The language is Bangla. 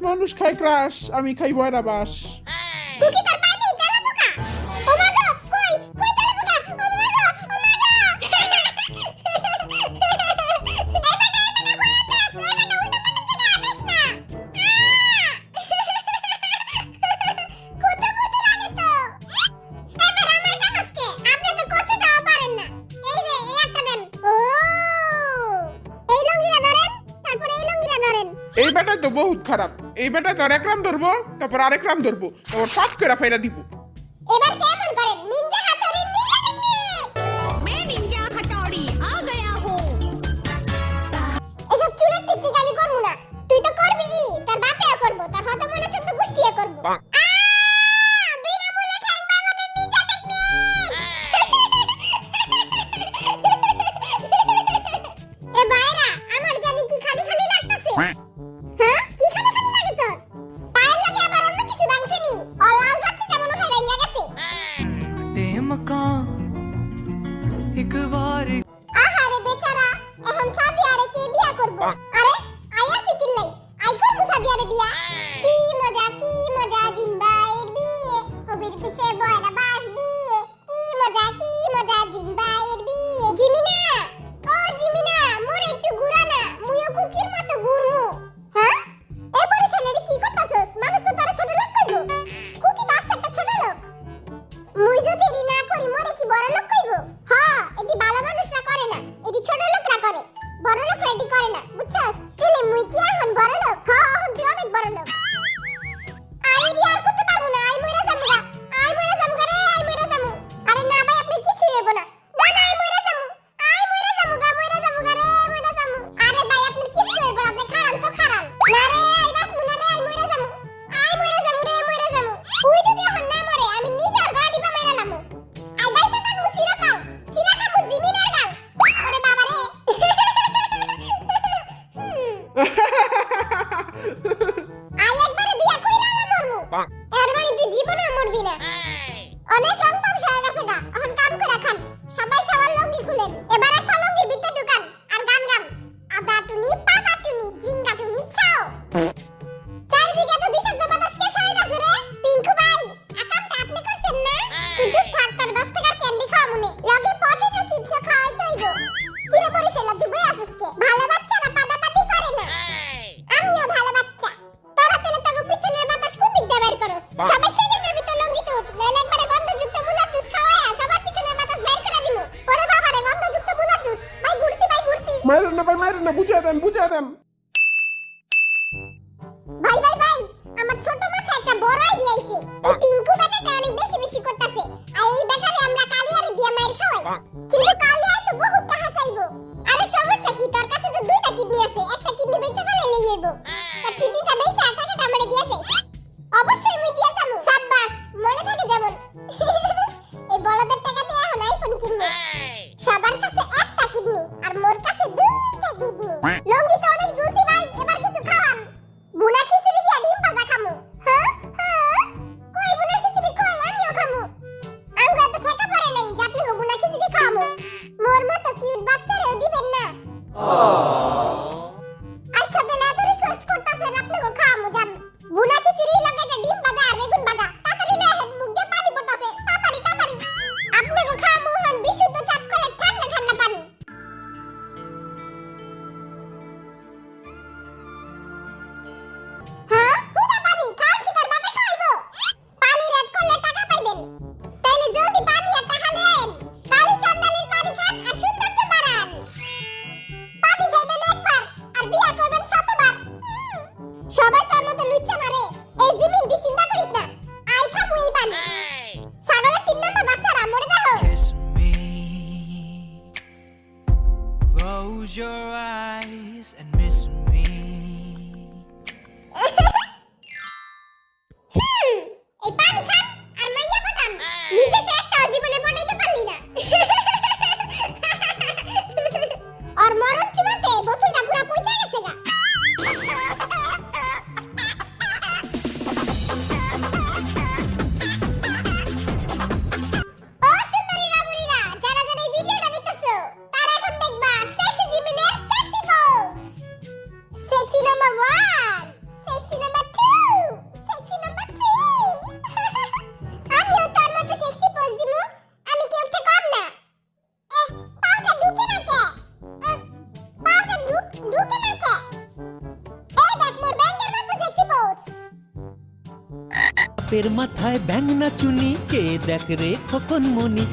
মানুষ খায় ক্রাশ, আমি খাই বয়রা বাস। এই বেটা তো বহুত খারাপ, এই বেটা তো এক রাম ধরবো, তারপর আরেক রাম ধরবো, তারপর সব করে ফাইরা দিব। এবার কেমন করেন? Ninja হাতড়ি, Ninja technique. मैं निंजा हथौड़ी आ गया हूँ। এসব চুলের টেকনিক আমি করব না। তুই তো করবি, তোর বাপেও করব, তোর হত মনে চোদ্দ গোষ্ঠীও করব। বিনামূল্যে ঠ্যাং ভাঙানোর নিনজা টেকনিক। এ ভাইরা, আমার জানি কি খালি খালি লাগতাছে। হ্যাঁ, কি খালি খালি লাগে তোর? পায়ের লাগে আবার অন্য কিছু ভাঙছে নি? আর লাল বাতি কেমন হয় ভাঙা গেছে? আহারে বেচারা, এখন সাদিয়ারে কে বিয়া করব? আরে আইয়াছি কিল্লাই, আই করব সাদিয়ারে বিয়া। কি মজা জিম্বাইয়ের বিয়ে, হবির পিছে বয়রা বাস দিয়ে। কি মজা জিম্বাইয়ের বিয়ে। জিমিনা, ও জিমিনা, মোরে একটু ঘুরা না, মুইও কুকির মতো ঘুরমু। হ্যাঁ, এই পরিশালের কি করতাছস? মানুষ তো তোরে ছোট লোক কইবো। কুকি তো আস্তে একটা ছোট লোক। মুই যদি রি না করি মোরে কি বড় লোক কইবো? হ্যাঁ, এটি ভালো মানুষরা করে না, এটি ছোট লোকরা করে, বড় লোকরা এটি করে না, বুঝছস? তাহলে মুই কি এখন বড় লোক? হ্যাঁ, এখন তুই অনেক বড় লোক। আই বিয়ার করতে পারবো না, আই মইরা যামু গা, আই মইরা যামু গা রে, আই মইরা যামু। আরে না ভাই, আপনি কিছু হইব না, না না, আই মইরা যামু, আই মইরা যামু গা রে, মইরা যামু। আরে ভাই, আপনি কিছু হইব না, আপনি খারান তো খারান। না রে, আই বাসমু না রে, আই মইরা যামু, আই মইরা যামু রে, মইরা যামু। তুই যদি এখন না মরে, আমি নিজের গলা টিপা মাইরা নামু। আই বাইসা থাকমু চিরকাল, চিরা খামু জিমিনের গাল। ওরে বাবা রে। আই একবারে বিয়া কইরা মরমু। এর মানে তুই জীবনে মরবি না। অনেক রং তামসা হয়ে গেছে গা, এখন কাম করে খান। সবাই সবার লঙ্গি খুলেন, এবার একটা লঙ্গির ভিতরে ঢুকান আর গান গান। আদা টুনি, পাতা টুনি, জিঙ্গা টুনি, ছাও। চারিদিকে তো বিষাক্ত বাতাস কে ছড়াইতাছে রে? পিঙ্কু ভাই, আকামটা আপনি করছেন না? তুই চুপ থাক, তোর 10 টাকার ক্যান্ডি খাওয়া মনে, লগে পটেটো চিপস খাওয়াইতে হইব। কি রে বরিশালা, তুই বই আছিস কে? ভালো বাচ্চারা পাদাপাতি করে না। আমিও ভালো বাচ্চা। তোরা তেলে তোকে পিছনের বাতাস কোন দিক দিয়ে বের করস? সবাই সেকেন্ডের ভিতর লঙ্গি তুল, নইলে একবারে গন্ধযুক্ত বুলার জুস খাওয়ায়া সবার পিছনের বাতাস বের করে দিমু। ওরে বাবা রে, গন্ধযুক্ত বুলার জুস। ভাই ঘুরছি, ভাই ঘুরছি। মাইরেন না ভাই, মাইরেন না, বুঝিয়ে দেন। ভাই, আমার ছোট মাথায় একটা বড় আইডিয়া আইছে। এই পিঙ্কু বেটাটা অনেক বেশি বেশি করতেছে, আর এই বেটারে আমরা কালিয়ারে দিয়া মাইর খাওয়াই। কিন্তু কালিয়া তো বহুত টাকা চাইবো। আরে সমস্যা কি, তোর কাছে তো দুইটা কিডনি আছে, একটা কিডনি বেচে ফেলে লই যাইবো। তোর কিডনিটা বেচে টাকাটা আমারে দিয়া যাই। অবশ্যই মুই দিয়া যাবো। শাবাশ, মনে থাকে যেমন। এই বড়দের টাকা দিয়ে এখন আইফোন কিনবো। সবার কাছে একটা কিডনি, আর মোর কাছে দুইটা কিডনি। লঙ্গি তো অনেক জুসি ভাই, এবার কিছু খাওয়ান। বুনা খিচুড়ি দিয়া ডিম ভাজা খামু। হ্যাঁ, কই বুনা খিচুড়ি কই? আমিও খামু। আমগো তো ঠেকা পড়ে নাই যে আপনি গো বুনা খিচুড়ি খামু। মোর মতো কিউট বাচ্চারেও দিবেন না। আচ্ছা, তাহলে এত রিকোয়েস্ট করতাছেন, আপনি গো খামু যান। বুনা খিচুড়ি লগে একটা ডিম ভাজা আর বেগুন ভাজা। তাড়াতাড়ি লয়ে আহেন, মুখ দিয়ে পানি পড়তাছে। তাড়াতাড়ি। আপনি গো খামু হন বিশুদ্ধ চাপ করে ঠান্ডা ঠান্ডা পানি। হ্যাঁ, হুদা পানি খাওয়ার কি তোর বাপে খাইবো? পানি রেড করলে টাকা পাইবেন। তাইলে জলদি পানি আর টাকা নেন। কালি চন্ডালির পানি খান আর সৌন্দর্য বাড়ান। পানি খাইবেন একবার আর বিয়া করবেন শতবার। সবাই তোর মতো লুচ্চা না রে। এই জিমিন, তুই চিন্তা করিস না, আই খামু এই পানি। ছাগলের 3 নাম্বার বাচ্চারা মরে দেখো। Kiss me. Close your eyes and miss me. এই পানি খান আর মাইয়া পটান। নিজে তো একটা জীবনে পটাইতে পারলি না। আর মরণ চুমাতে বোতলটা পুরো পচে গেছে গা। বাপের মাথায় ব্যাঙ না চুনি, কে দেখ রে খোকন মনি।